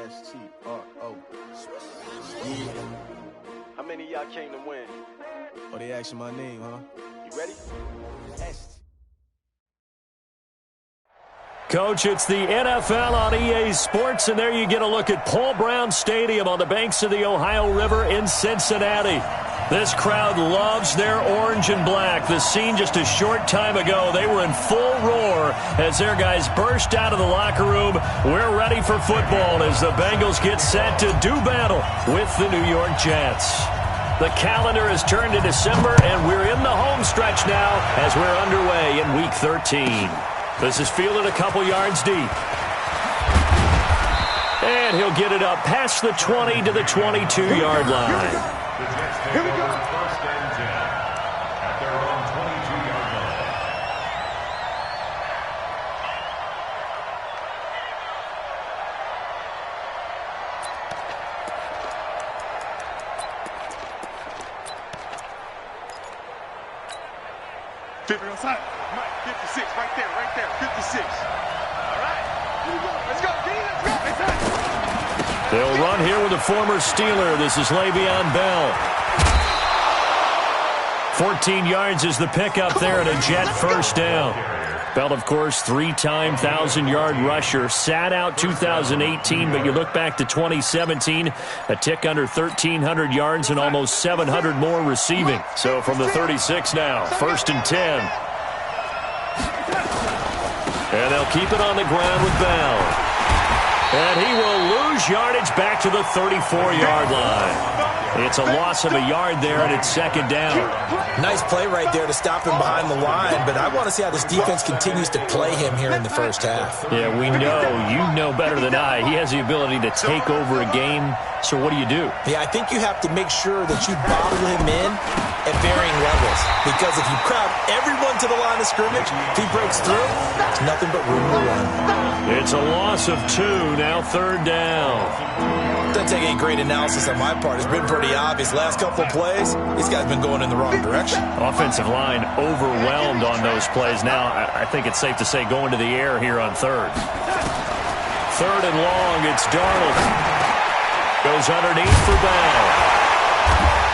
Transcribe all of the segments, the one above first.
S-T-R-O. How many of y'all came to win? Oh, they asking my name, huh? You ready? Coach, it's the NFL on EA Sports, and there you get a look at Paul Brown Stadium on the banks of the Ohio River in Cincinnati. This crowd loves their orange and black. The scene just a short time ago, they were in full roar as their guys burst out of the locker room. We're ready for football as the Bengals get set to do battle with the New York Jets. The calendar has turned to December, and we're in the home stretch now as we're underway in Week 13. This is fielded a couple yards deep. And he'll get it up past the 20 to the 22-yard line. Here we go. First and 10 at their own 22-yard line. On side. Mike, 56, right there, 56. All right, here we go. Let's go, D, let's go. They'll run here with a former Steeler. This is Le'Veon Bell. 14 yards is the pickup there and a Jet first down. Bell, of course, three-time 1,000-yard rusher. Sat out 2018, but you look back to 2017, a tick under 1,300 yards and almost 700 more receiving. So from the 36 now, first and 10. And they'll keep it on the ground with Bell. And he will lose yardage back to the 34-yard line. It's a loss of a yard there, and it's second down. Nice play right there to stop him behind the line, but I want to see how this defense continues to play him here in the first half. Yeah, we know. You know better than I. He has the ability to take over a game, so what do you do? Yeah, I think you have to make sure that you bottle him in at varying levels, because if you crowd everyone to the line of scrimmage, if he breaks through, it's nothing but room to run. It's a loss of 2, now third down. Doesn't take any great analysis on my part. It's been pretty obvious. Last couple of plays, these guys have been going in the wrong direction. Offensive line overwhelmed on those plays. Now, I think it's safe to say going to the air here on third. Third and long, it's Darnold. Goes underneath for Bell.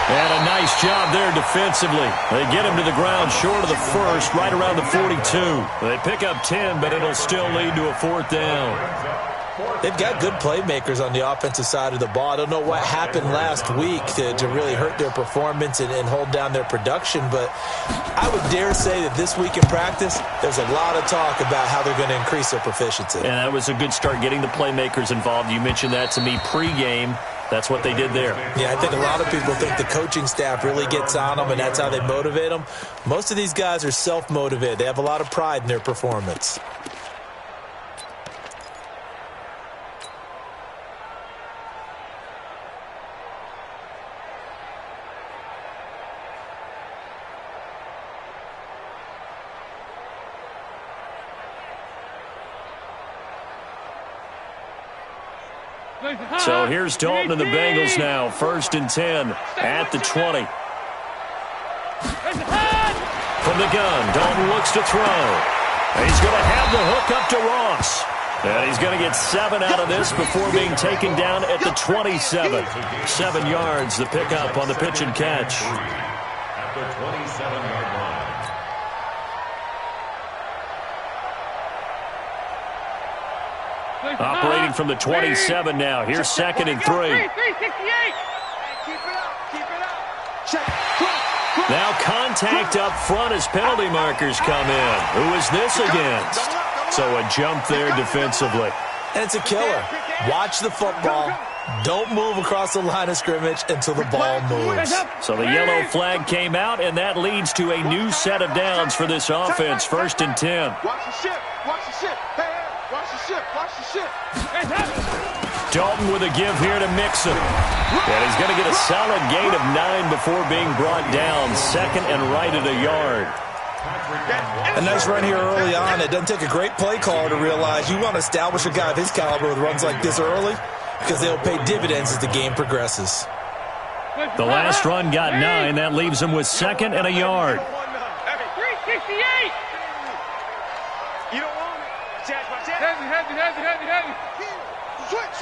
And a nice job there defensively. They get him to the ground short of the first, right around the 42. They pick up 10, but it'll still lead to a fourth down. They've got good playmakers on the offensive side of the ball. I don't know what happened last week to really hurt their performance and hold down their production, but I would dare say that this week in practice, there's a lot of talk about how they're going to increase their proficiency. And that was a good start, getting the playmakers involved. You mentioned that to me pregame. That's what they did there. Yeah, I think a lot of people think the coaching staff really gets on them, and that's how they motivate them. Most of these guys are self-motivated. They have a lot of pride in their performance. So here's Dalton and the Bengals now. First and 10 at the 20. From the gun, Dalton looks to throw. He's going to have the hook up to Ross. And he's going to get 7 out of this before being taken down at the 27. 7 yards, the pickup on the pitch and catch. At the 27-yard line. Operating from the 27 now. Here's second and 3. Now contact up front as penalty markers come in. Who is this against? So a jump there defensively. And it's a killer. Watch the football. Don't move across the line of scrimmage until the ball moves. So the yellow flag came out, and that leads to a new set of downs for this offense. First and 10. Watch the ship. Watch the ship. Hey, watch the ship. Watch the ship. Dalton with a give here to Mixon. And he's going to get a solid gain of 9 before being brought down. Second and right at a yard. A nice run here early on. It doesn't take a great play caller to realize you want to establish a guy of his caliber with runs like this early, because they'll pay dividends as the game progresses. The last run got 9. That leaves him with second and a yard. 368. You don't want it. Heavy. Switch.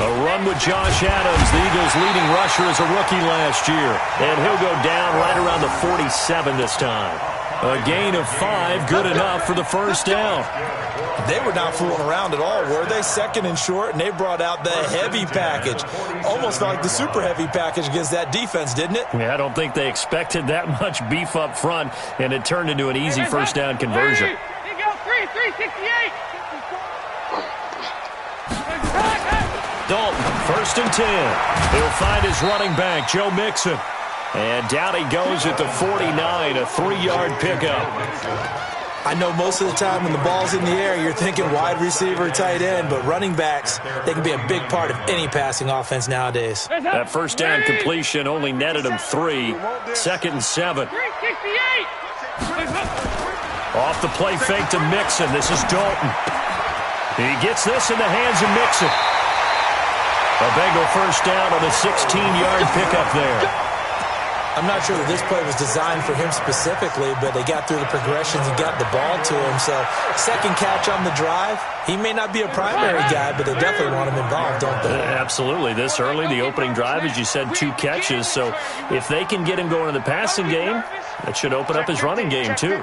A run with Josh Adams, the Eagles' leading rusher as a rookie last year. And he'll go down right around the 47 this time. A gain of 5, good enough for the first down. They were not fooling around at all, were they? Second and short, and they brought out the heavy package. Almost felt like the super heavy package against that defense, didn't it? Yeah, I don't think they expected that much beef up front, and it turned into an easy first down conversion. 368. Dalton, first and 10. He'll find his running back, Joe Mixon. And down he goes at the 49, a 3-yard pickup. I know most of the time when the ball's in the air, you're thinking wide receiver, tight end, but running backs, they can be a big part of any passing offense nowadays. That first down completion only netted him 3. Second and 7. 368. Off the play fake to Mixon. This is Dalton. He gets this in the hands of Mixon. A Bengal first down on the 16-yard pickup there. I'm not sure that this play was designed for him specifically, but they got through the progressions and got the ball to him. So, second catch on the drive. He may not be a primary guy, but they definitely want him involved, don't they? Absolutely. This early, the opening drive, as you said, 2 catches. So, if they can get him going in the passing game, that should open up his running game, too.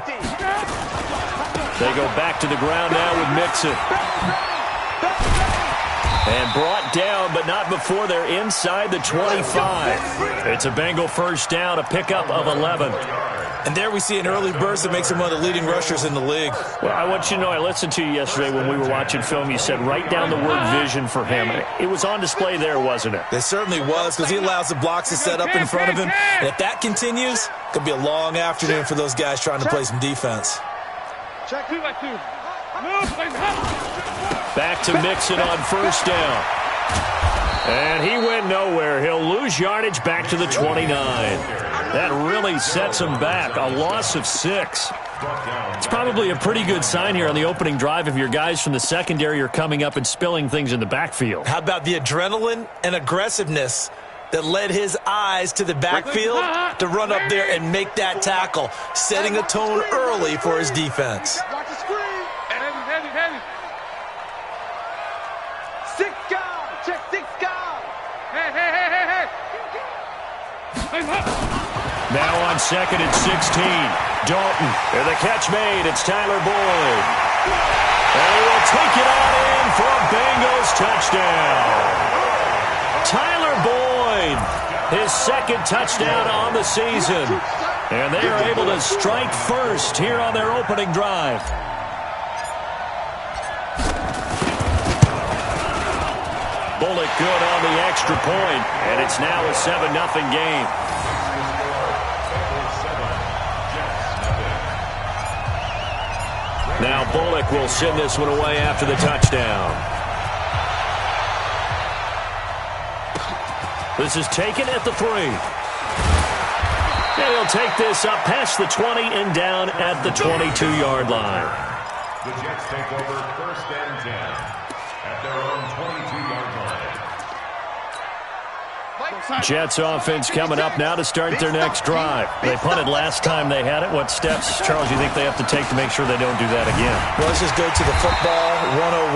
They go back to the ground now with Mixon. And brought down, but not before they're inside the 25. It's a Bengal first down, a pickup of 11. And there we see an early burst that makes him one of the leading rushers in the league. Well, I want you to know, I listened to you yesterday when we were watching film. You said write down the word vision for him. It was on display there, wasn't it? It certainly was, because he allows the blocks to set up in front of him. And if that continues, it could be a long afternoon for those guys trying to play some defense. Check 2 by 2. Back to Mixon on first down. And he went nowhere. He'll lose yardage back to the 29. That really sets him back. A loss of 6. It's probably a pretty good sign here on the opening drive if your guys from the secondary are coming up and spilling things in the backfield. How about the adrenaline and aggressiveness that led his eyes to the backfield to run up there and make that tackle, setting a tone early for his defense. Watch the screen. Heavy. 6 guard. Check 6 guard. Hey. Now on second and 16. Dalton. And the catch made. It's Tyler Boyd. And he will take it on in for a Bengals touchdown. Tyler Boyd, his second touchdown on the season. And they are able to strike first here on their opening drive. Bullock good on the extra point, and it's now a 7-0 game. Now Bullock will send this one away after the touchdown. This is taken at the 3. And he'll take this up past the 20 and down at the 22-yard line. The Jets take over first and 10 at their own 22-yard line. Jets offense coming up now to start their next drive. They punted last time they had it. What steps, Charles, you think they have to take to make sure they don't do that again? Well, let's just go to the football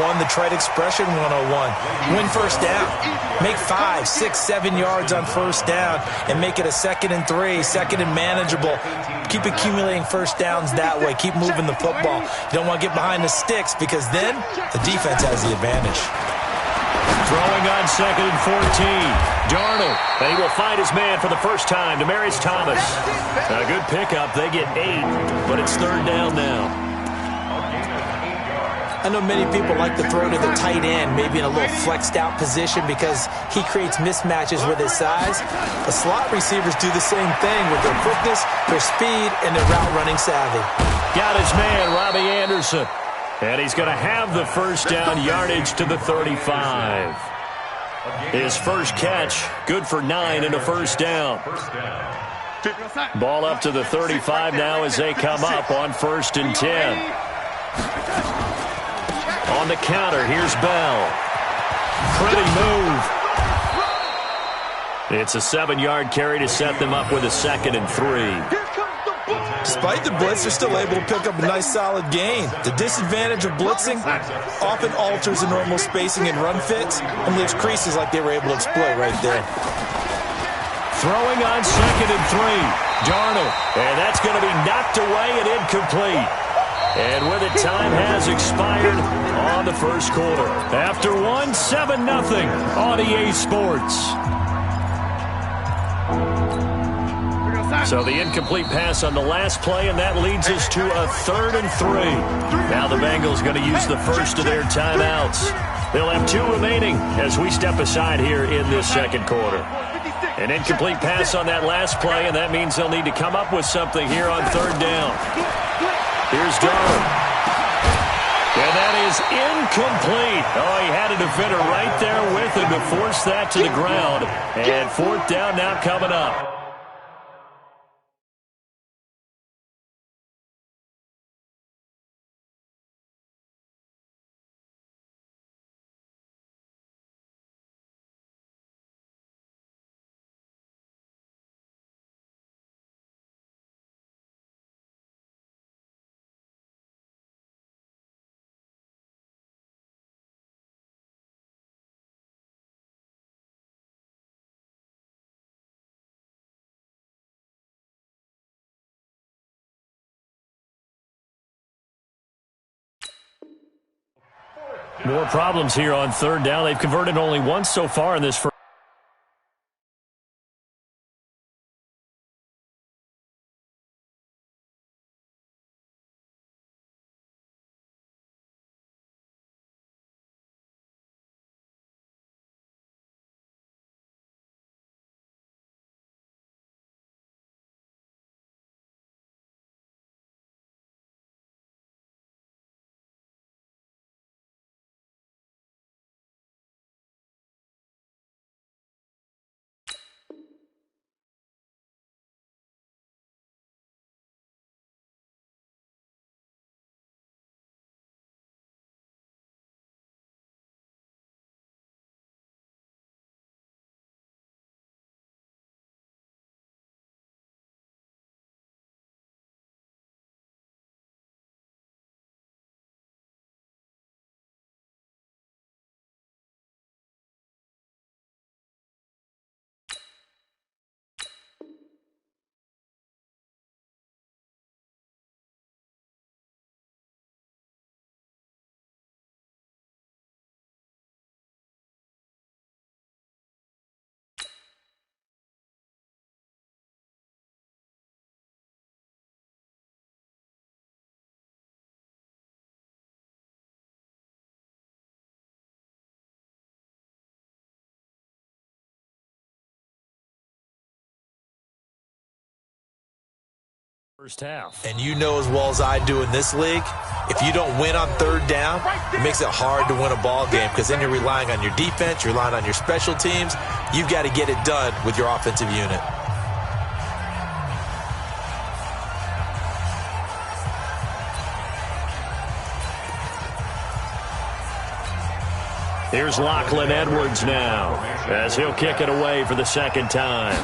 101, the trite expression 101. Win first down. Make 5, 6, 7 yards on first down and make it a 2nd and 3, 2nd and manageable. Keep accumulating first downs that way. Keep moving the football. You don't want to get behind the sticks because then the defense has the advantage. Throwing on second and 14. Darnold, and he will find his man for the first time. Demaryius Thomas. A good pickup. They get 8, but it's third down now. I know many people like to throw to the tight end, maybe in a little flexed out position because he creates mismatches with his size. The slot receivers do the same thing with their quickness, their speed, and their route running savvy. Got his man, Robbie Anderson. And he's going to have the first down, yardage to the 35. His first catch, good for 9 and a first down. Ball up to the 35 now as they come up on first and 10. On the counter, here's Bell. Pretty move. It's a 7-yard carry to set them up with a 2nd and 3. Despite the blitz, they're still able to pick up a nice solid gain. The disadvantage of blitzing often alters the normal spacing and run fits and leaves creases like they were able to exploit right there. Throwing on 2nd and 3. Darnold. And that's going to be knocked away and incomplete. And with it, time has expired on the first quarter. After one, 7-0 on EA Sports. So the incomplete pass on the last play, and that leads us to a 3rd and 3. Now the Bengals going to use the first of their timeouts. They'll have 2 remaining as we step aside here in this second quarter. An incomplete pass on that last play, and that means they'll need to come up with something here on 3rd down. Here's Darnold. And that is incomplete. Oh, he had a defender right there with him to force that to the ground. And 4th down now coming up. More problems here on 3rd down. They've converted only once so far in this first. First half. And you know as well as I do in this league, if you don't win on 3rd down, it makes it hard to win a ball game because then you're relying on your defense, you're relying on your special teams. You've got to get it done with your offensive unit. Here's Lachlan Edwards now as he'll kick it away for the 2nd time.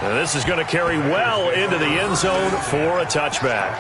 And this is going to carry well into the end zone for a touchback.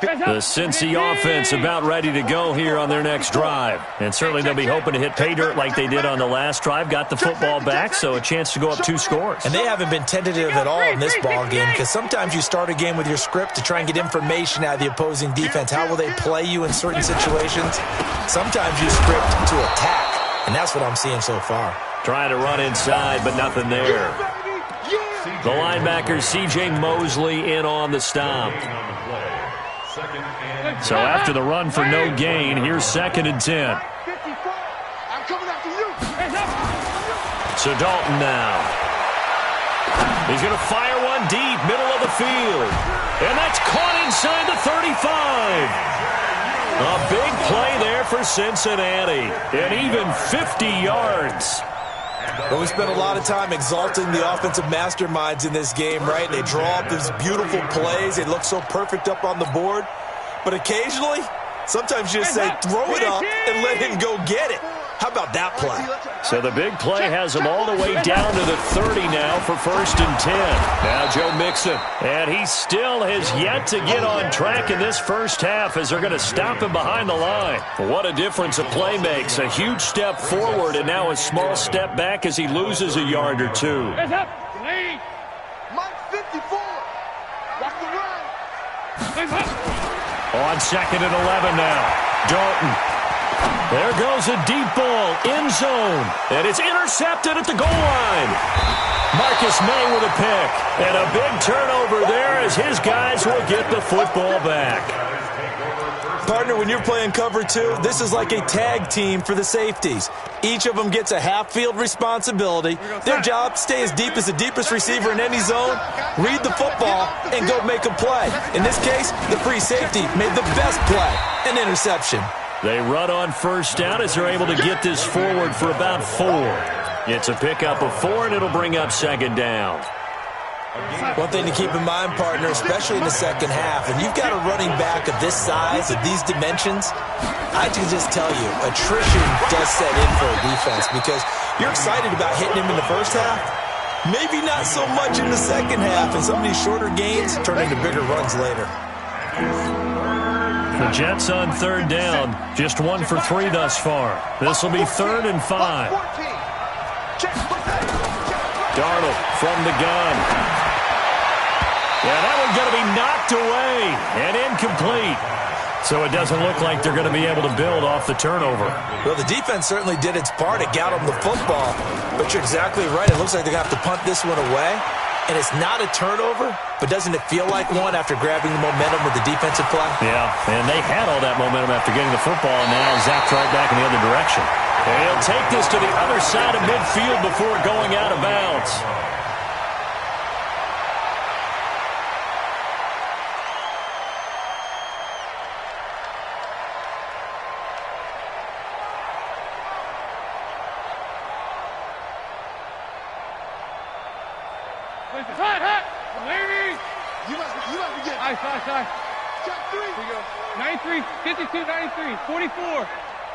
The Cincy offense about ready to go here on their next drive. And certainly they'll be hoping to hit pay dirt like they did on the last drive. Got the football back, so a chance to go up 2 scores. And they haven't been tentative at all in this ball game because sometimes you start a game with your script to try and get information out of the opposing defense. How will they play you in certain situations? Sometimes you script to attack, and that's what I'm seeing so far. Trying to run inside, but nothing there. The linebacker, C.J. Mosley, in on the stop. So after the run for no gain, here's 2nd and 10. So Dalton now. He's going to fire one deep, middle of the field. And that's caught inside the 35. A big play there for Cincinnati. And even 50 yards. Well, we spent a lot of time exalting the offensive masterminds in this game, right? They draw up these beautiful plays. They look so perfect up on the board. But occasionally, sometimes you just say, throw it up and let him go get it. How about that play? So the big play has him all the way down to the 30 now for 1st and 10. Now Joe Mixon. And he still has yet to get on track in this first half as they're going to stop him behind the line. What a difference a play makes. A huge step forward and now a small step back as he loses a yard or two. Hands up. Lead. Mike 54. Watch the run. Hands up. On 2nd and 11 now. Dalton. There goes a deep ball, end zone, and it's intercepted at the goal line. Marcus May with a pick, and a big turnover there as his guys will get the football back. Partner, when you're playing cover 2, this is like a tag team for the safeties. Each of them gets a half-field responsibility. Their job, stay as deep as the deepest receiver in any zone, read the football, and go make a play. In this case, the free safety made the best play, an interception. They run on 1st down as they're able to get this forward for about 4. It's a pickup of 4, and it'll bring up 2nd down. One thing to keep in mind, partner, especially in the second half, and you've got a running back of this size, of these dimensions, I can just tell you, attrition does set in for a defense because you're excited about hitting him in the first half. Maybe not so much in the second half, and some of these shorter gains turn into bigger runs later. The Jets on 3rd down, just 1 for 3 thus far. This will be 3rd and 5. Darnold from the gun. Yeah, that one's going to be knocked away and incomplete. So it doesn't look like they're going to be able to build off the turnover. Well, the defense certainly did its part. It got them the football. But you're exactly right. It looks like they're going to have to punt this one away. And it's not a turnover, but doesn't it feel like one after grabbing the momentum with the defensive play? Yeah, and they had all that momentum after getting the football, and now zapped right back in the other direction. And he'll take this to the other side of midfield before going out of bounds. Hot. Lady. You must be getting. Ice. Check 3. Here you go. 93, 52, 93, 44.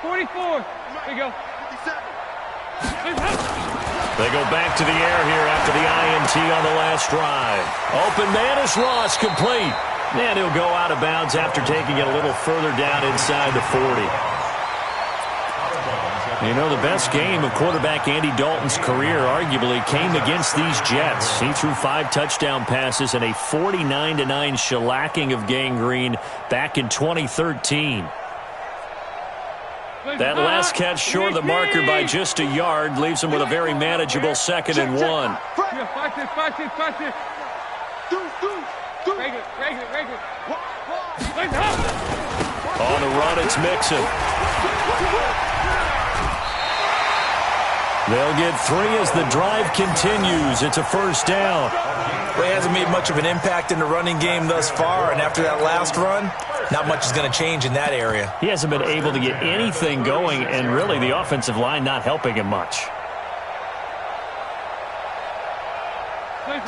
44. Here you go. 57. They go back to the air here after the INT on the last drive. Open man is Ross, complete. And he'll go out of bounds after taking it a little further down inside the 40. You know, the best game of quarterback Andy Dalton's career arguably came against these Jets. He threw 5 touchdown passes and a 49-9 shellacking of Gang Green back in 2013. That last catch short of the marker by just a yard leaves him with a very manageable 2nd and 1. Watch this. Regular. On the run, it's Mixon. They'll get 3 as the drive continues. It's a 1st down. Well, he hasn't made much of an impact in the running game thus far, and after that last run, not much is going to change in that area. He hasn't been able to get anything going, and really the offensive line not helping him much.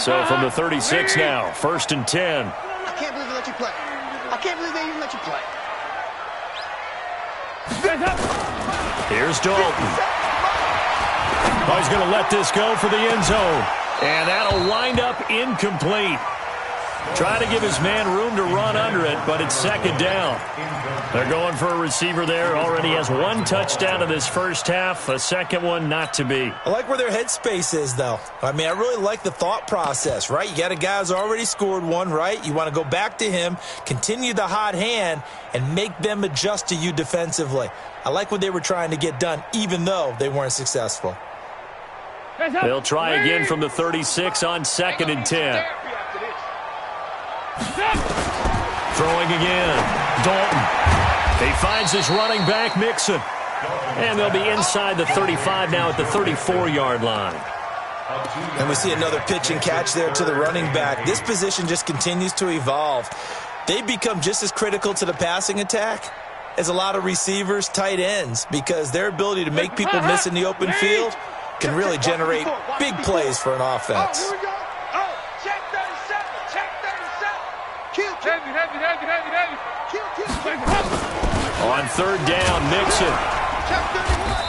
So from the 36 now, 1st and 10. I can't believe they let you play. I can't believe they even let you play. Here's Dalton. Oh, he's going to let this go for the end zone. And that'll wind up incomplete. Trying to give his man room to run under it, but it's 2nd down. They're going for a receiver there. Already has 1 touchdown in this first half. A second one not to be. I like where their headspace is, though. I mean, I really like the thought process, right? You got a guy who's already scored 1, right? You want to go back to him, continue the hot hand, and make them adjust to you defensively. I like what they were trying to get done, even though they weren't successful. They'll try again from the 36 on 2nd and 10. Throwing again. Dalton. He finds his running back, Mixon. And they'll be inside the 35 now at the 34-yard line. And we see another pitch and catch there to the running back. This position just continues to evolve. They become just as critical to the passing attack is a lot of receivers, tight ends, because their ability to make people miss in the open field can really generate big plays for an offense. Here we go. Oh, check 37. Check 37. Kill. On third down, Mixon.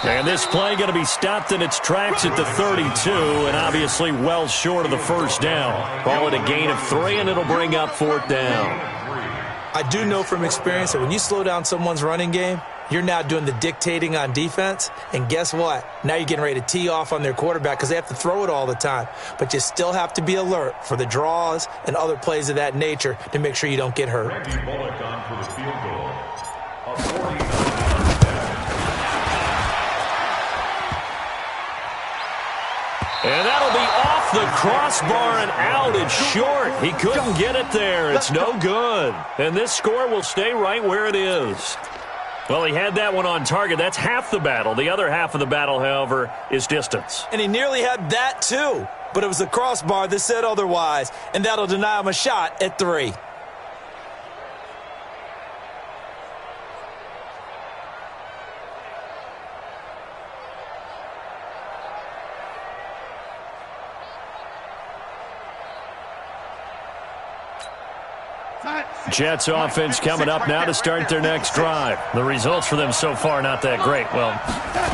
And this play going to be stopped in its tracks at the 32, and obviously well short of the first down. Call it a gain of 3, and it'll bring up fourth down. I do know from experience that when you slow down someone's running game, you're now doing the dictating on defense, and guess what? Now you're getting ready to tee off on their quarterback because they have to throw it all the time. But you still have to be alert for the draws and other plays of that nature to make sure you don't get hurt. Reggie Bullock on for the field goal. A 49. And that'll be off the crossbar and out. It's short. He couldn't get it there. It's no good. And this score will stay right where it is. Well, he had that one on target. That's half the battle. The other half of the battle, however, is distance. And he nearly had that too. But it was the crossbar that said otherwise. And that'll deny him a shot at 3. Jets offense coming up now to start their next drive. The results for them so far not that great. Well,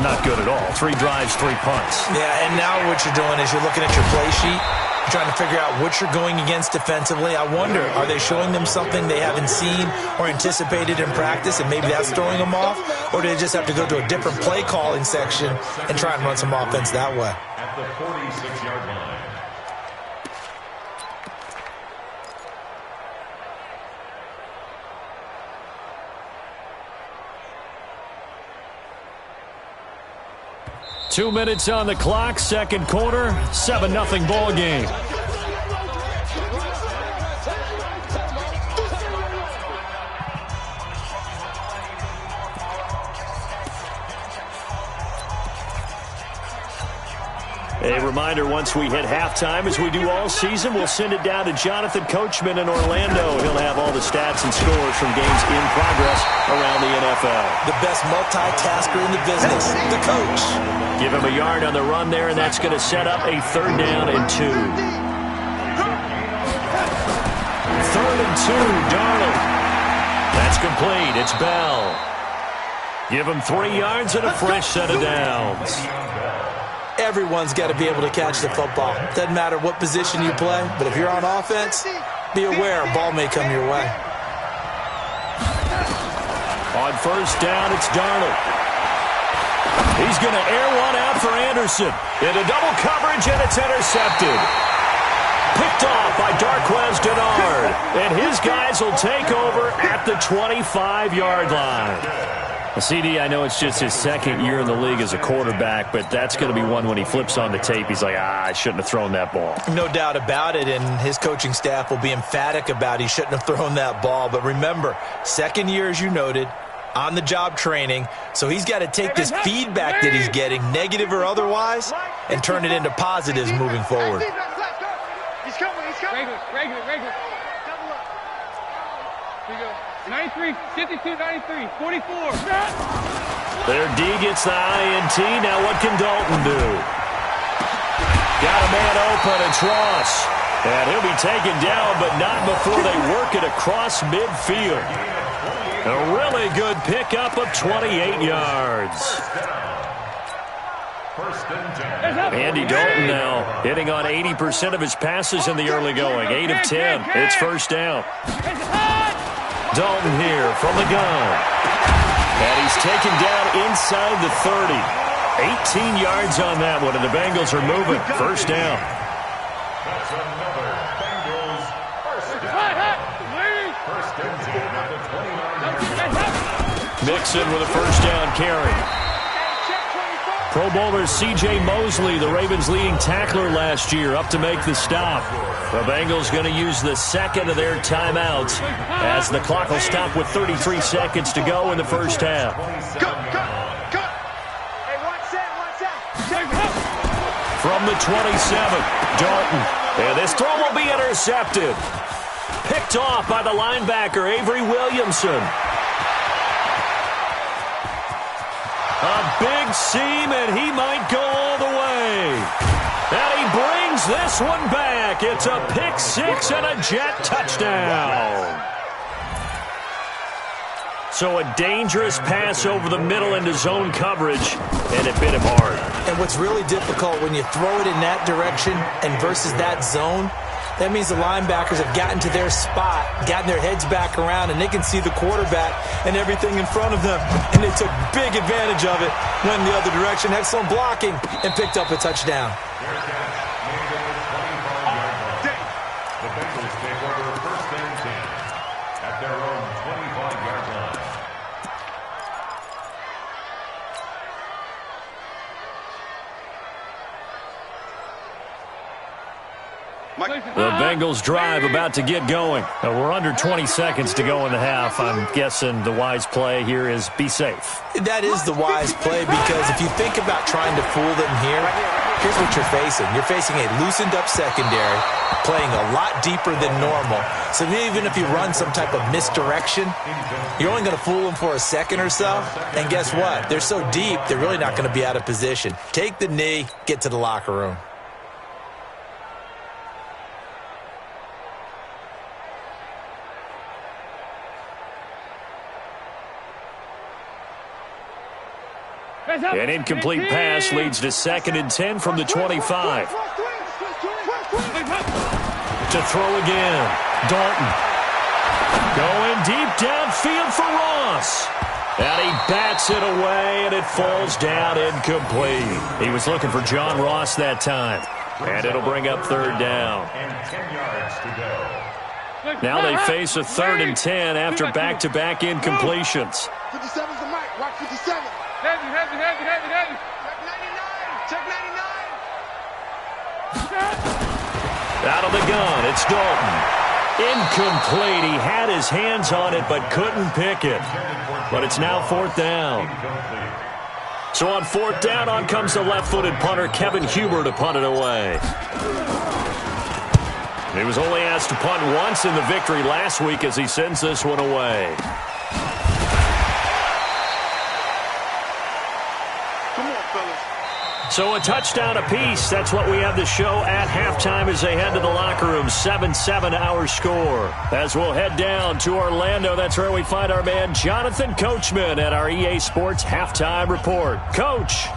not good at all. 3 drives, 3 punts. Yeah, and now what you're doing is you're looking at your play sheet, trying to figure out what you're going against defensively. I wonder, are they showing them something they haven't seen or anticipated in practice, and maybe that's throwing them off? Or do they just have to go to a different play calling section and try and run some offense that way? At the 46-yard line. 2 minutes on the clock, second quarter, 7-0 ball game. A reminder, once we hit halftime, as we do all season, we'll send it down to Jonathan Coachman in Orlando. He'll have all the stats and scores from games in progress around the NFL. The best multitasker in the business, the coach. Give him a yard on the run there, and that's going to set up a 3rd down and 2. 3rd and 2, Darnold. That's complete. It's Bell. Give him 3 yards and a fresh set of downs. Everyone's got to be able to catch the football. Doesn't matter what position you play, but if you're on offense, be aware a ball may come your way. On first down, it's Darnold. He's going to air one out for Anderson. Into double coverage, and it's intercepted. Picked off by Darquez Denard. And his guys will take over at the 25-yard line. CD, I know it's just his 2nd year in the league as a quarterback, but that's going to be one when he flips on the tape, he's like, I shouldn't have thrown that ball. No doubt about it, and his coaching staff will be emphatic about he shouldn't have thrown that ball. But remember, 2nd year, as you noted, on-the-job training, so he's got to take this feedback that he's getting, negative or otherwise, and turn it into positives moving forward. He's coming. Regular. Double up. Here you go. 93, 52, 93, 44. Their D gets the INT. Now what can Dalton do? Got a man open. It's Ross. And he'll be taken down, but not before they work it across midfield. A really good pickup of 28 yards. Andy Dalton now hitting on 80% of his passes in the early going. 8 of 10. It's first down. Dalton here from the gun. And he's taken down inside the 30. 18 yards on that one, and the Bengals are moving. First down. That's another Bengals first down. First and 10 at the 29-yard line. Mixon with a first down carry. Pro Bowler C.J. Mosley, the Ravens' leading tackler last year, up to make the stop. The Bengals going to use the 2nd of their timeouts as the clock will stop with 33 seconds to go in the first half. Cut. Hey, one set. From the 27, Dalton. And this throw will be intercepted. Picked off by the linebacker, Avery Williamson. A big seam, and he might go all the way. And he brings this one back. It's a pick six and a Jet touchdown. So a dangerous pass over the middle into zone coverage, and it bit him hard. And what's really difficult when you throw it in that direction and versus that zone, that means the linebackers have gotten to their spot, gotten their heads back around, and they can see the quarterback and everything in front of them. And they took big advantage of it, went in the other direction, excellent blocking, and picked up a touchdown. The Bengals take over first and 10 at their own 25-yard line. The Bengals drive about to get going. Now, we're under 20 seconds to go in the half. I'm guessing the wise play here is be safe. That is the wise play, because if you think about trying to fool them here, here's what you're facing. You're facing a loosened up secondary, playing a lot deeper than normal. So even if you run some type of misdirection, you're only going to fool them for a second or so. And guess what? They're so deep, they're really not going to be out of position. Take the knee, get to the locker room. An incomplete pass leads to 2nd and 10 from the 25. To throw again. Dalton. Going deep downfield for Ross. And he bats it away, and it falls down incomplete. He was looking for John Ross that time. And it'll bring up 3rd down. And 10 yards to go. Now they face a 3rd and 10 after back-to-back incompletions. 57's the mic. Watch 57. Heavy. Check 99. Out of the gun, it's Dalton. Incomplete. He had his hands on it but couldn't pick it. But it's now 4th down. So on 4th down, on comes the left-footed punter, Kevin Huber, to punt it away. He was only asked to punt once in the victory last week as he sends this one away. So a touchdown apiece. That's what we have to show at halftime as they head to the locker room. 7-7 our score. As we'll head down to Orlando, that's where we find our man Jonathan Coachman at our EA Sports Halftime Report. Coach.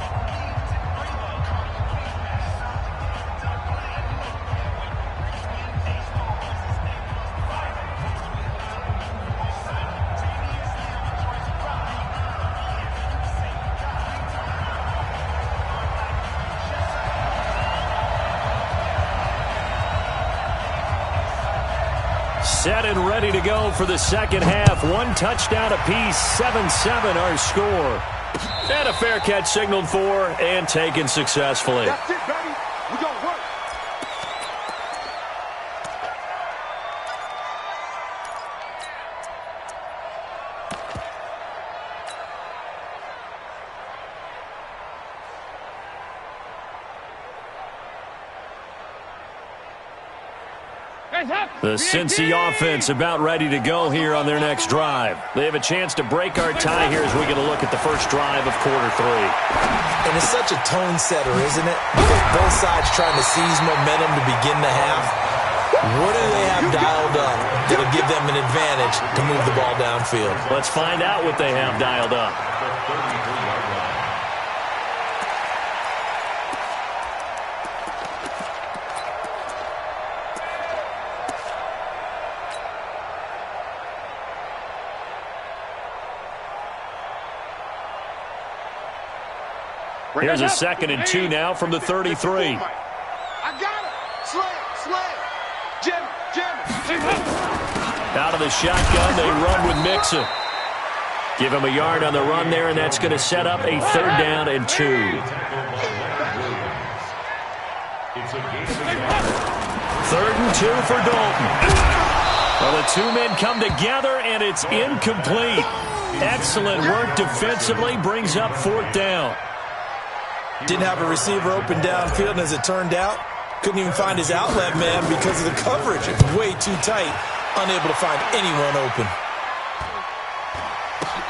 Set and ready to go for the second half. One touchdown apiece, 7-7 our score. And a fair catch signaled for and taken successfully. That's it, baby. We gonna work. The Cincy offense about ready to go here on their next drive. They have a chance to break our tie here as we get a look at the first drive of quarter 3. And it's such a tone setter, isn't it? Because both sides trying to seize momentum to begin the half. What do they have dialed up that'll give them an advantage to move the ball downfield? Let's find out what they have dialed up. Here's a 2nd and 2 now from the 33. I got it. Slam. Jim. Out of the shotgun, they run with Mixon. Give him a yard on the run there, and that's going to set up a 3rd down and 2. 3rd and 2 for Dalton. Well, the two men come together, and it's incomplete. Excellent work defensively, brings up 4th down. Didn't have a receiver open downfield, and as it turned out, couldn't even find his outlet man because of the coverage. It's way too tight, unable to find anyone open.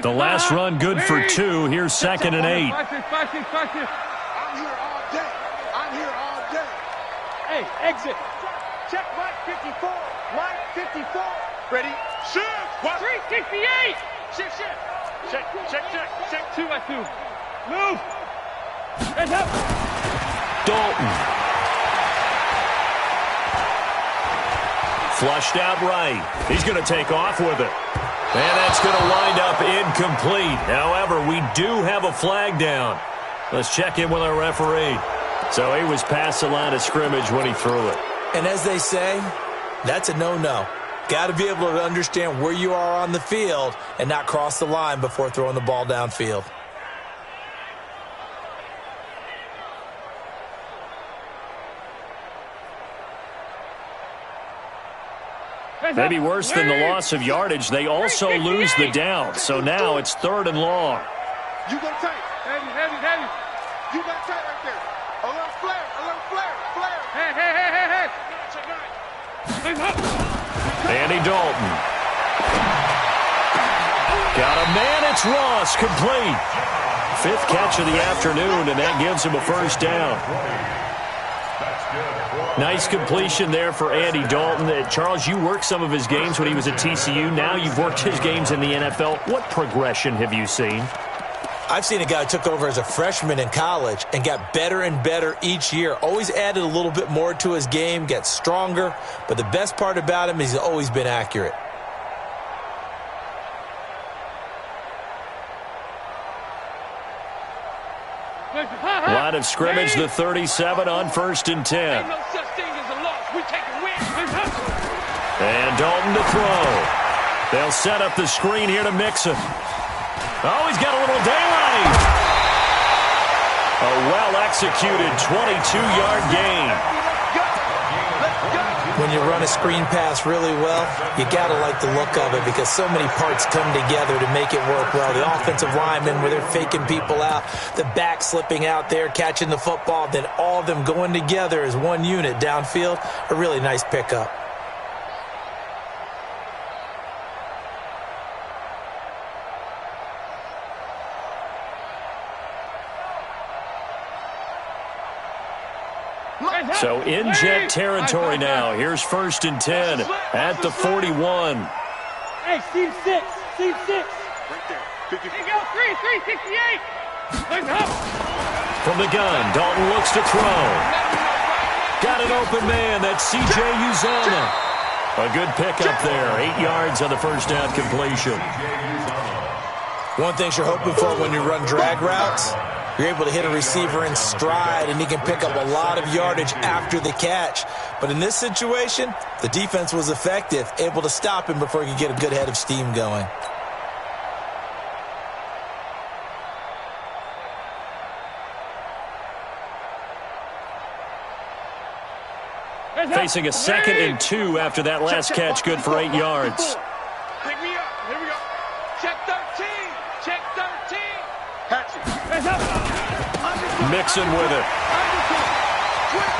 The last run good for 2. Here's 2nd and 8. I'm here all day. I'm here all day. Hey, exit. Check Mike 54. Mike 54. Ready? Shoot. 368. Shift. Check 2 by 2. Move. Heads up. Dalton. Flushed out right. He's going to take off with it. And that's going to wind up incomplete. However, we do have a flag down. Let's check in with our referee. So he was past the line of scrimmage when he threw it. And as they say, that's a no-no. Got to be able to understand where you are on the field and not cross the line before throwing the ball downfield. Maybe worse than the loss of yardage, they also lose the down. So now it's 3rd and long. You go tight. Heavy. You got tight right there. A little flare. Hey. Heads up. Andy Dalton. Got a man, it's Ross, complete. 5th catch of the afternoon, and that gives him a 1st down. Nice completion there for Andy Dalton. Charles, you worked some of his games when he was at TCU. Now you've worked his games in the NFL. What progression have you seen? I've seen a guy who took over as a freshman in college and got better and better each year. Always added a little bit more to his game, gets stronger. But the best part about him is he's always been accurate. Line of scrimmage, the 37 on 1st and 10. Ain't no such thing as a loss. We take a win. And Dalton to throw. They'll set up the screen here to Mixon. Oh, he's got a little daylight. A well-executed 22-yard gain. When you run a screen pass really well, you got to like the look of it because so many parts come together to make it work well. The offensive linemen, where they're faking people out, the back slipping out there, catching the football, then all of them going together as one unit downfield. A really nice pickup. So in jet territory now. Here's 1st and 10 at the 41. Hey, Steve 6. Right there. Here you go. 368. Heads up. From the gun, Dalton looks to throw. Got an open man. That's C.J. Uzomah. A good pickup there. 8 yards on the 1st down completion. One thing you're hoping for when you run drag routes, you're able to hit a receiver in stride, and he can pick up a lot of yardage after the catch. But in this situation, the defense was effective, able to stop him before he could get a good head of steam going. Facing a 2nd and 2 after that last catch, good for 8 yards. Pick me up. Here we go. Check 13. Check 13. Hatchie. Heads up. Mixon with it.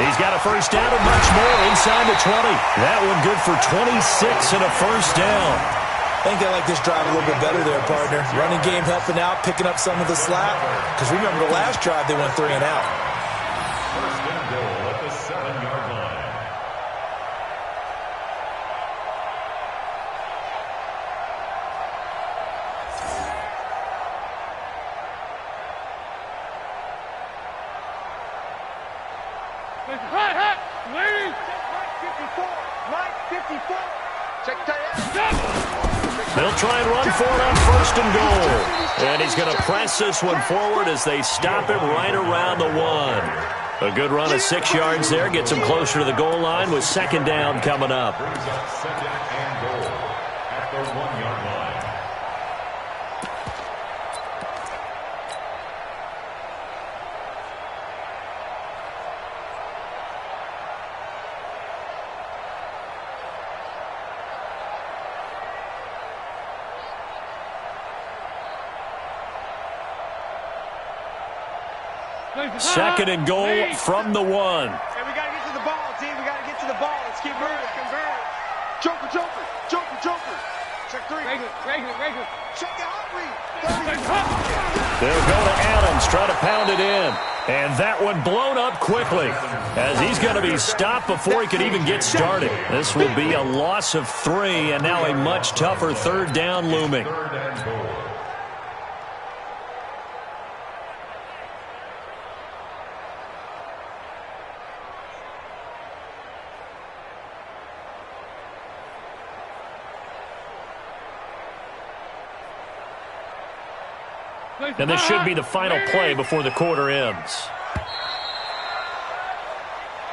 He's got a 1st down and much more inside the 20. That one good for 26 and a 1st down. I think they like this drive a little bit better there, partner. Running game helping out, picking up some of the slack. Because remember the last drive, they went 3 and out. 1st and goal at the 7-yard line. Hot. Ladies. Mike 54. Check tight. They'll try and run for it on 1st and goal. And he's going to press this one forward as they stop him right around the 1. A good run of 6 yards there. Gets him closer to the goal line with 2nd down coming up. Brings up 2nd and goal at the 1-yard line. Second and goal from the 1. Hey, we got to get to the ball, team. We got to get to the ball. Let's keep moving. Joker. Check three. Regular. Check the hot read. They'll go to Adams, try to pound it in. And that one blown up quickly as he's going to be stopped before he could even get started. This will be a loss of 3, and now a much tougher third down looming. Third and goal. And this should be the final play before the quarter ends.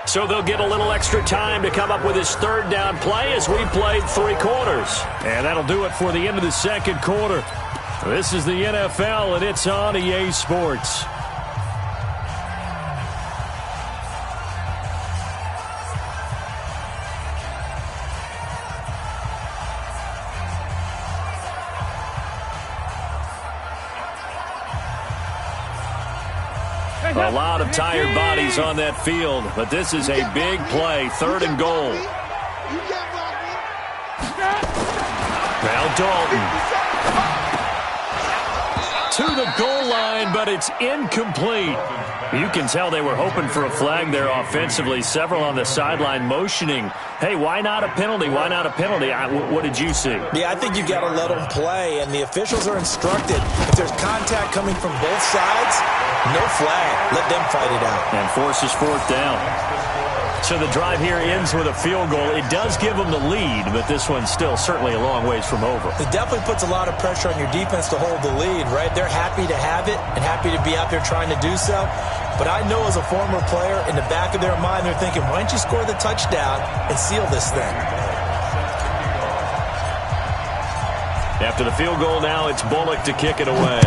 So they'll get a little extra time to come up with his third down play as we played 3 quarters. And that'll do it for the end of the second quarter. This is the NFL, and it's on EA Sports. A lot of tired bodies on that field, but this is a big play, 3rd and goal. Now Dalton to the goal line, but it's incomplete. You can tell they were hoping for a flag there offensively. Several on the sideline motioning, hey, why not a penalty? Why not a penalty? What did you see? Yeah, I think you got to let them play, and the officials are instructed. If there's contact coming from both sides, no flag. Let them fight it out. And forces 4th down. So the drive here ends with a field goal. It does give them the lead, but this one's still certainly a long ways from over. It definitely puts a lot of pressure on your defense to hold the lead, right? They're happy to have it and happy to be out there trying to do so. But I know as a former player, in the back of their mind, they're thinking, why don't you score the touchdown and seal this thing? After the field goal now, it's Bullock to kick it away.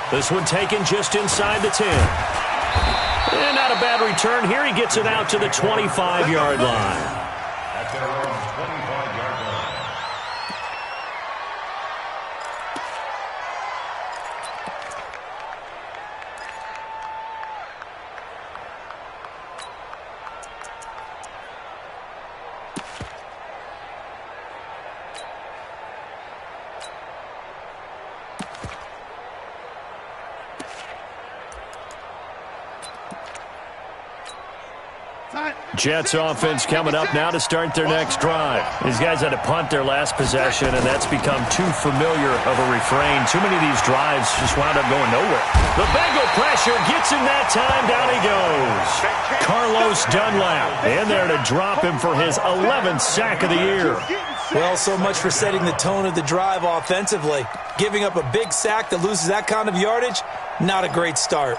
This one taken just inside the 10. And not a bad return here. He gets it out to the 25-yard line. At their own 25-yard line. Jets offense coming up now to start their next drive. These guys had to punt their last possession, and that's become too familiar of a refrain. Too many of these drives just wound up going nowhere. The Bengal pressure gets him that time. Down he goes. Carlos Dunlap in there to drop him for his 11th sack of the year. Well, so much for setting the tone of the drive offensively. Giving up a big sack that loses that kind of yardage, not a great start.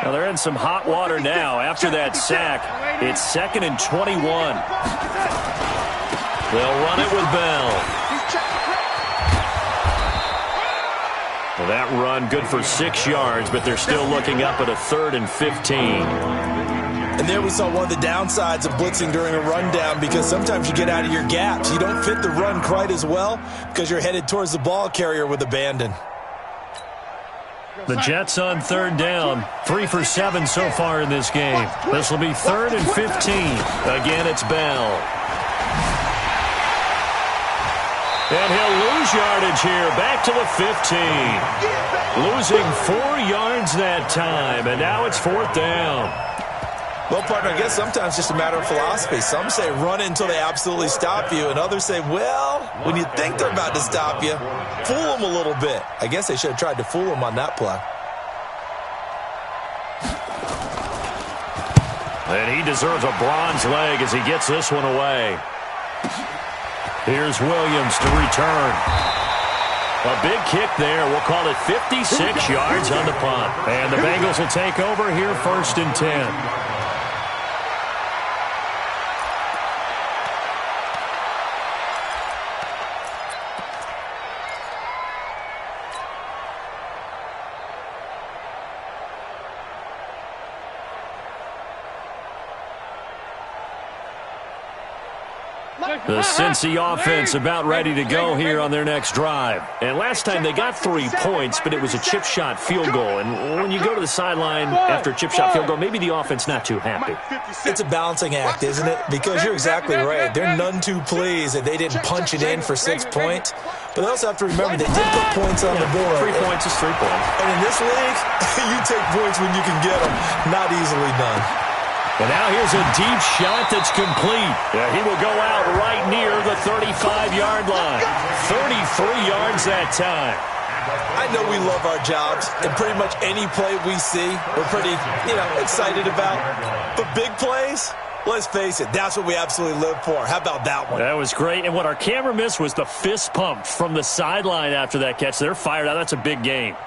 Well, they're in some hot water now. After that sack, it's 2nd and 21. They'll run it with Bell. Well, that run good for 6 yards, but they're still looking up at a 3rd and 15. And there we saw one of the downsides of blitzing during a rundown, because sometimes you get out of your gaps. You don't fit the run quite as well because you're headed towards the ball carrier with abandon. The Jets on 3rd down, 3 for 7 so far in this game. This will be 3rd and 15. Again, it's Bell. And he'll lose yardage here, back to the 15. Losing 4 yards that time, and now it's 4th down. Well, partner, I guess sometimes it's just a matter of philosophy. Some say run it until they absolutely stop you, and others say, well, when you think they're about to stop you, fool them a little bit. I guess they should have tried to fool them on that play. And he deserves a bronze leg as he gets this one away. Here's Williams to return. A big kick there. We'll call it 56 yards on the punt. And the Bengals will take over here 1st and 10. The Cincy offense about ready to go here on their next drive. And last time they got 3 points, but it was a chip shot field goal. And when you go to the sideline after a chip shot field goal, maybe the offense not too happy. It's a balancing act, isn't it? Because you're exactly right. They're none too pleased that they didn't punch it in for 6 points. But they also have to remember they did put points on the board. 3 points is 3 points. And in this league, you take points when you can get them. Not easily done. And now here's a deep shot that's complete. Yeah, he will go out right near the 35-yard line. 33 yards that time. I know we love our jobs, and pretty much any play we see, we're pretty, excited about. But big plays, let's face it, that's what we absolutely live for. How about that one? That was great. And what our camera missed was the fist pump from the sideline after that catch. They're fired out. That's a big game.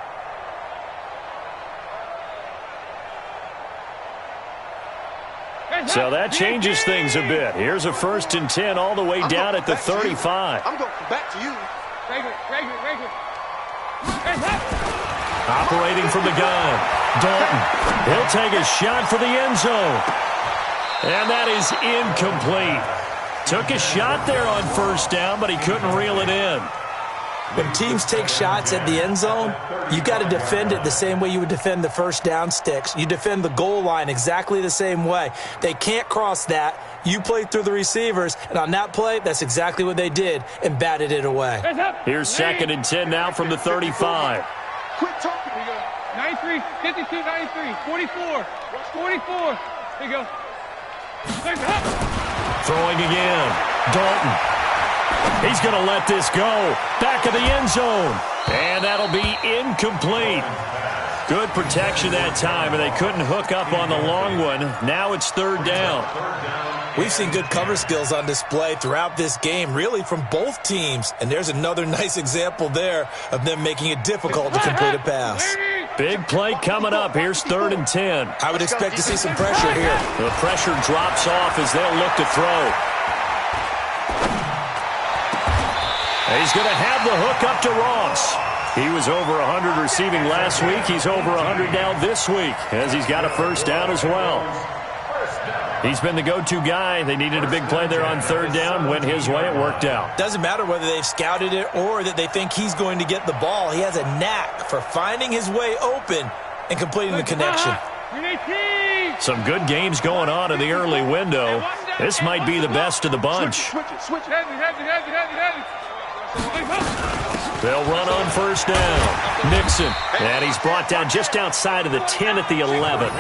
So that changes things a bit. Here's a 1st and 10 all the way down at the 35. I'm going back to you. Regular. Operating from the gun, Dalton. He'll take a shot for the end zone. And that is incomplete. Took a shot there on 1st down, but he couldn't reel it in. When teams take shots at the end zone, you've got to defend it the same way you would defend the 1st down sticks. You defend the goal line exactly the same way. They can't cross that. You play through the receivers, and on that play, that's exactly what they did and batted it away. Here's 2nd and 10 now from the 35. Quit talking. Here you go. 93, 52, 93, 44. 44. Here you go. Throwing again. Dalton. He's going to let this go. Back of the end zone. And that'll be incomplete. Good protection that time, and they couldn't hook up on the long one. Now it's 3rd down. We've seen good cover skills on display throughout this game, really from both teams. And there's another nice example there of them making it difficult to complete a pass. Big play coming up. Here's 3rd and 10. I would expect to see some pressure here. The pressure drops off as they'll look to throw. He's going to have the hook up to Ross. He was over 100 receiving last week. He's over 100 now this week as he's got a 1st down as well. He's been the go-to guy. They needed a big play there on 3rd down. Went his way. It worked out. Doesn't matter whether they've scouted it or that they think he's going to get the ball. He has a knack for finding his way open and completing the connection. Some good games going on in the early window. This might be the best of the bunch. Switch it. They'll run on 1st down. Nixon. And he's brought down just outside of the 10 at the 11.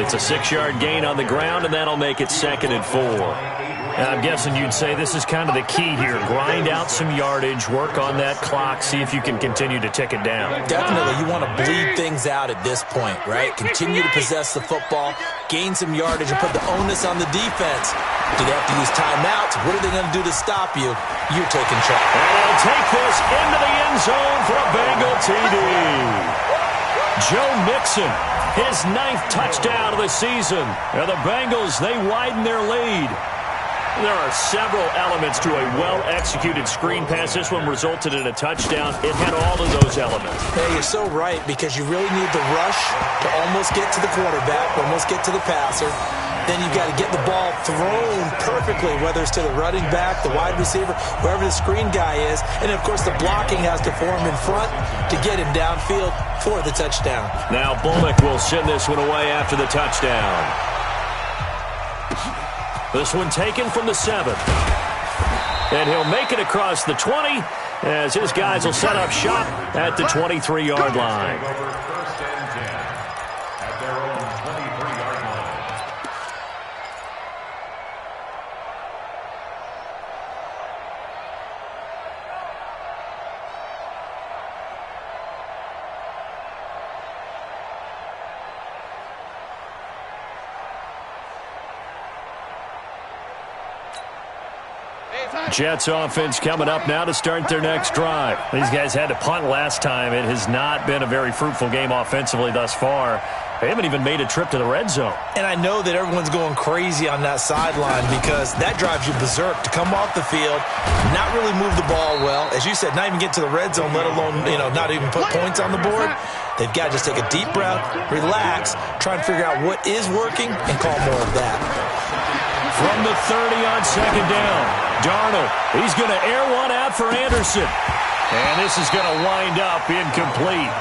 It's a 6-yard gain on the ground, and that'll make it 2nd and 4. And I'm guessing you'd say this is kind of the key here. Grind out some yardage, work on that clock, see if you can continue to tick it down. Definitely. You want to bleed things out at this point, right? Continue to possess the football, gain some yardage, and put the onus on the defense. Do they have to use timeouts? What are they going to do to stop you? You're taking charge. And they'll take this into the end zone for a Bengal TD. Joe Mixon, his 9th touchdown of the season. And the Bengals, they widen their lead. There are several elements to a well-executed screen pass. This one resulted in a touchdown. It had all of those elements. Hey, you're so right, because you really need the rush to almost get to the quarterback, almost get to the passer. Then you've got to get the ball thrown perfectly, whether it's to the running back, the wide receiver, wherever the screen guy is. And, of course, the blocking has to form in front to get him downfield for the touchdown. Now Bullock will send this one away after the touchdown. This one taken from the 7. And he'll make it across the 20 as his guys will set up shop at the 23-yard line. Jets offense coming up now to start their next drive. These guys had to punt last time. It has not been a very fruitful game offensively thus far. They haven't even made a trip to the red zone. And I know that everyone's going crazy on that sideline because that drives you berserk to come off the field, not really move the ball well. As you said, not even get to the red zone, let alone, not even put points on the board. They've got to just take a deep breath, relax, try and figure out what is working, and call more of that. From the 30 on 2nd down. Darnold, he's going to air one out for Anderson. And this is going to wind up incomplete.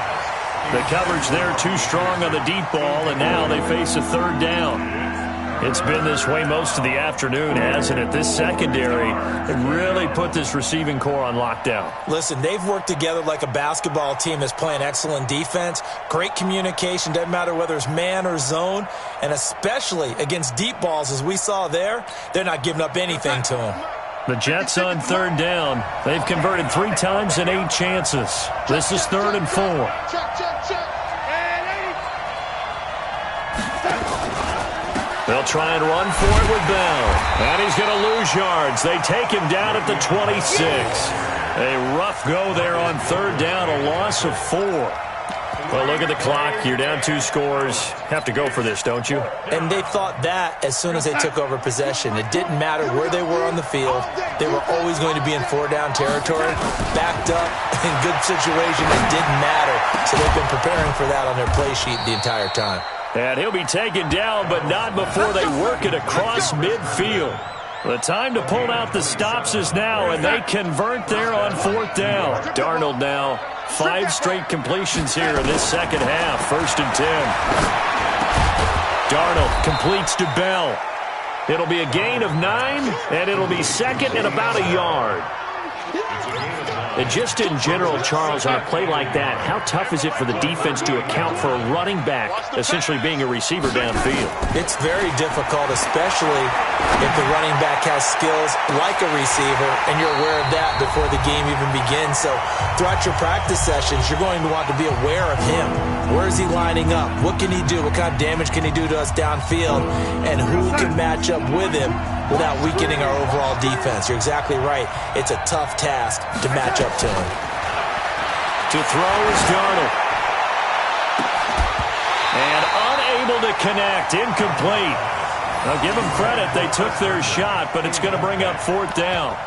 The coverage there too strong on the deep ball, and now they face a third down. It's been this way most of the afternoon, hasn't it? This secondary really put this receiving core on lockdown. Listen, they've worked together like a basketball team that's playing excellent defense. Great communication, doesn't matter whether it's man or zone, and especially against deep balls, as we saw there, they're not giving up anything to them. The Jets on third down. They've converted 3 times in 8 chances. This is 3rd and 4. They'll try and run for it with Bell. And he's going to lose yards. They take him down at the 26. A rough go there on third down, a loss of 4. Well, look at the clock. You're down 2 scores. Have to go for this, don't you? And they thought that as soon as they took over possession. It didn't matter where they were on the field. They were always going to be in 4-down territory, backed up, in good situation. It didn't matter. So they've been preparing for that on their play sheet the entire time. And he'll be taken down, but not before they work it across midfield. The time to pull out the stops is now, and they convert there on 4th down. Darnold now 5 straight completions here in this second half. 1st and 10. Darnold completes to Bell. It'll be a gain of 9, and it'll be 2nd and about a yard. And just in general, Charles, on a play like that, how tough is it for the defense to account for a running back essentially being a receiver downfield? It's very difficult, especially if the running back has skills like a receiver, and you're aware of that before the game even begins. So throughout your practice sessions, you're going to want to be aware of him. Where is he lining up? What can he do? What kind of damage can he do to us downfield? And who can match up with him without weakening our overall defense? You're exactly right. It's a tough task to match up to him. To throw is Darnold. And unable to connect. Incomplete. Now give them credit. They took their shot, but it's going to bring up 4th down.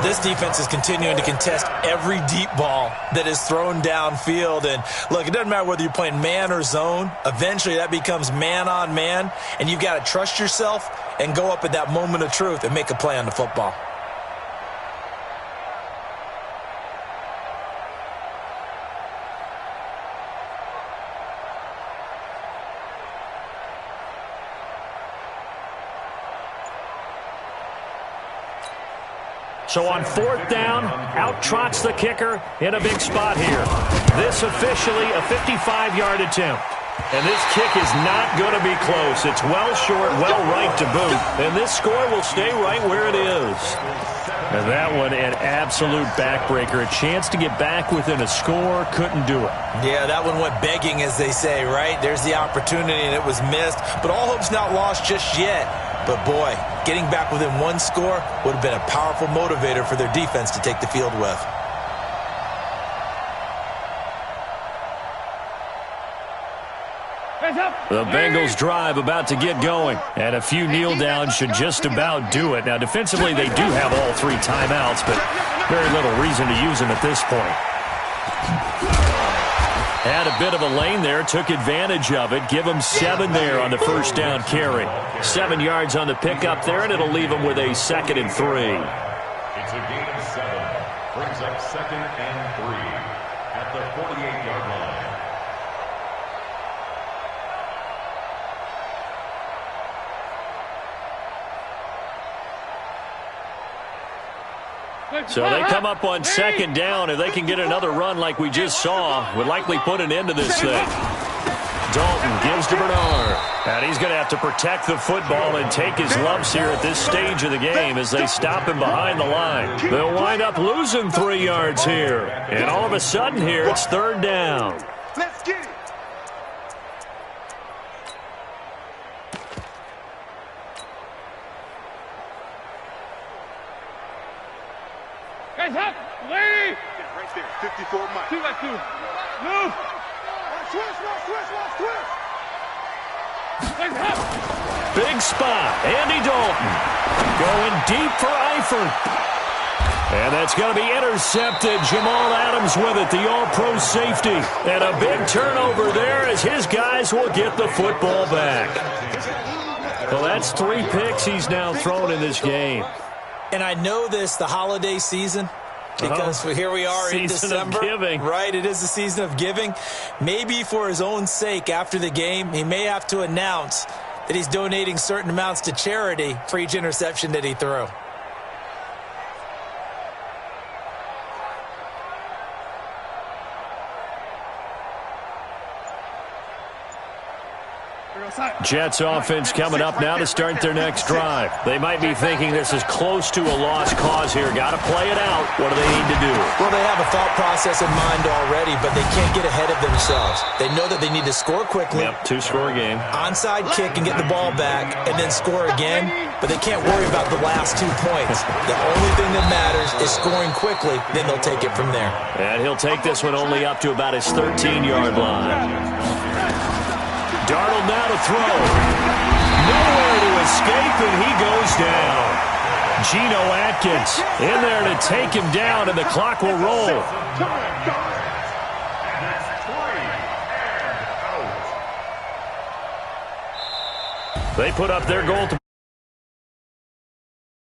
This defense is continuing to contest every deep ball that is thrown downfield. And look, it doesn't matter whether you're playing man or zone. Eventually that becomes man on man, and you've got to trust yourself and go up at that moment of truth and make a play on the football. So on 4th down, out trots the kicker in a big spot here. This officially a 55-yard attempt. And this kick is not going to be close. It's well short, well right to boot. And this score will stay right where it is. And that one an absolute backbreaker. A chance to get back within a score, couldn't do it. Yeah, that one went begging, as they say, right? There's the opportunity, and it was missed. But all hope's not lost just yet. But, boy, getting back within 1 score would have been a powerful motivator for their defense to take the field with. The Bengals drive about to get going, and a few kneel downs should just about do it. Now, defensively, they do have all 3 timeouts, but very little reason to use them at this point. Had a bit of a lane there, took advantage of it. Give them 7 there on the 1st down carry. 7 yards on the pickup there, and it'll leave them with a 2nd and 3. It's a gain of 7. Brings up 2nd and 3 at the 48-yard line. So they come up on 2nd down. If they can get another run like we just saw, would likely put an end to this thing. Dalton gives to Bernard. And he's going to have to protect the football and take his lumps here at this stage of the game as they stop him behind the line. They'll wind up losing 3 yards here. And all of a sudden here, it's 3rd down. Let's get it. Guys up! Lady! Right there, 54 Mike. 2 by 2. Move! Switch. Guys up! Big spot. Andy Dalton going deep for Eifert. And that's going to be intercepted. Jamal Adams with it, the all-pro safety. And a big turnover there as his guys will get the football back. Well, that's 3 picks he's now thrown in this game. And I know this, the holiday season, because here we are in December. Season of giving. Right, it is the season of giving. Maybe for his own sake, after the game, he may have to announce that he's donating certain amounts to charity for each interception that he threw. Jets offense coming up now to start their next drive. They might be thinking this is close to a lost cause here. Got to play it out. What do they need to do? Well, they have a thought process in mind already, but they can't get ahead of themselves. They know that they need to score quickly. Yep, 2-score game. Onside kick and get the ball back and then score again, but they can't worry about the last 2 points. The only thing that matters is scoring quickly, then they'll take it from there. And he'll take this one only up to about his 13-yard line. Darnold now to throw. Nowhere to escape, and he goes down. Geno Atkins in there to take him down, and the clock will roll. They put up their goal to